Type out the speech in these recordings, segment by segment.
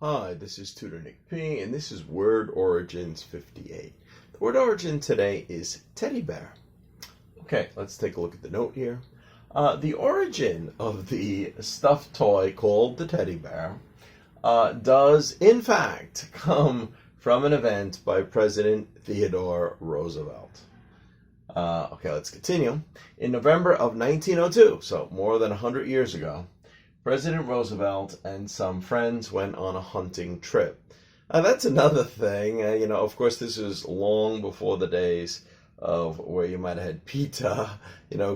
Hi, this is Tutor Nick P, and this is Word Origins 58. The word origin today is teddy bear. Okay, let's take a look at the note here. The origin of the stuffed toy called the teddy bear does, in fact, come from an event by President Theodore Roosevelt. Okay, let's continue. In November of 1902, so more than 100 years ago, President Roosevelt and some friends went on a hunting trip. That's another thing. Of course, this is long before the days of where you might have had PETA,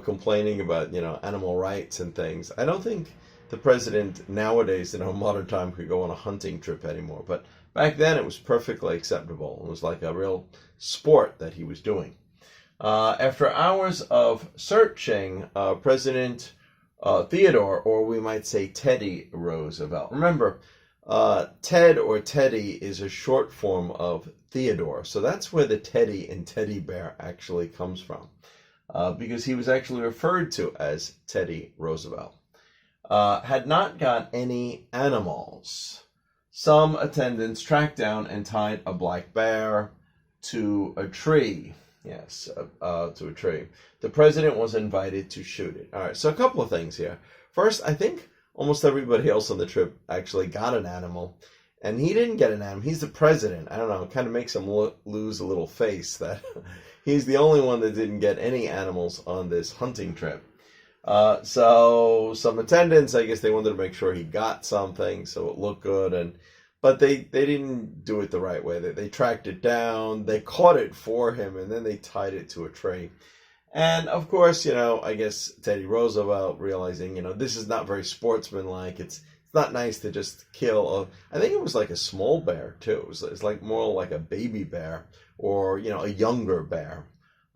complaining about, animal rights and things. I don't think the president nowadays, modern time, could go on a hunting trip anymore. But back then, it was perfectly acceptable. It was like a real sport that he was doing. After hours of searching, President Theodore, or we might say Teddy Roosevelt. Remember, Ted or Teddy is a short form of Theodore. So that's where the Teddy and teddy bear actually comes from, because he was actually referred to as Teddy Roosevelt. Had not got any animals. Some attendants tracked down and tied a black bear to a tree. Yes, to a tree. The president was invited to shoot it. All right, so a couple of things here. First, I think almost everybody else on the trip actually got an animal, and he didn't get an animal. He's the president. I don't know, it kind of makes him lose a little face that he's the only one that didn't get any animals on this hunting trip. So some attendants, I guess they wanted to make sure he got something so it looked good, but they didn't do it the right way. They tracked it down, they caught it for him, and then they tied it to a tree. And of course, I guess Teddy Roosevelt realizing, this is not very sportsmanlike. It's not nice to just kill I think it was like a small bear too. It's like more like a baby bear or, a younger bear,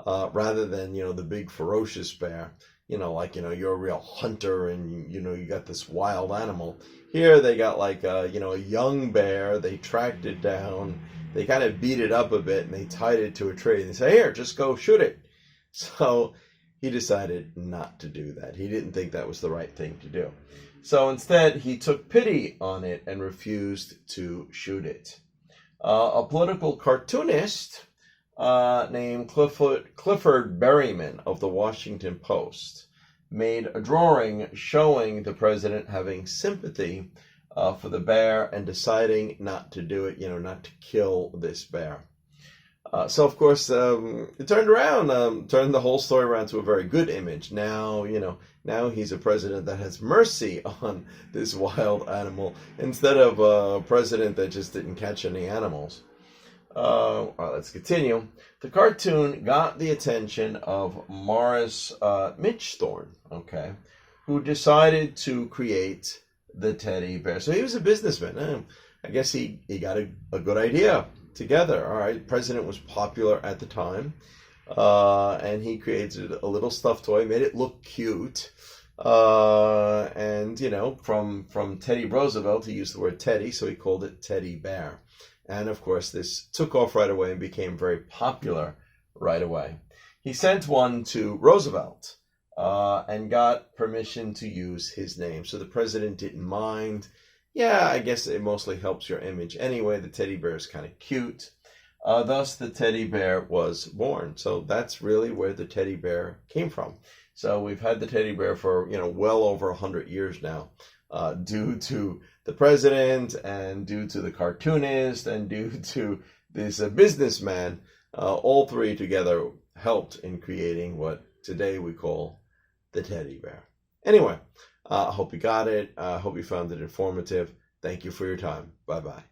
rather than, the big ferocious bear. You're a real hunter and, you got this wild animal. Here they got like, a young bear. They tracked it down. They kind of beat it up a bit and they tied it to a tree. And they say, here, just go shoot it. So he decided not to do that. He didn't think that was the right thing to do. So instead, he took pity on it and refused to shoot it. A political cartoonist named Clifford Berryman of the Washington Post made a drawing showing the president having sympathy for the bear and deciding not to do it, not to kill this bear. So of course, it turned around, turned the whole story around to a very good image. Now, now he's a president that has mercy on this wild animal instead of a president that just didn't catch any animals. All right, let's continue. The cartoon got the attention of Morris Mitchthorne, who decided to create the teddy bear. So he was a businessman. I guess he got a good idea together. All right, the president was popular at the time, and he created a little stuffed toy, made it look cute. And from Teddy Roosevelt, he used the word Teddy, so he called it Teddy Bear. And of course, this took off right away and became very popular right away. He sent one to Roosevelt and got permission to use his name. So the president didn't mind. Yeah, I guess it mostly helps your image anyway. The teddy bear is kind of cute. Thus, the teddy bear was born. So that's really where the teddy bear came from. So we've had the teddy bear for, well over 100 years now. Due to the president and due to the cartoonist and due to this businessman, all three together helped in creating what today we call the teddy bear. Anyway, I hope you got it. I hope you found it informative. Thank you for your time. Bye-bye.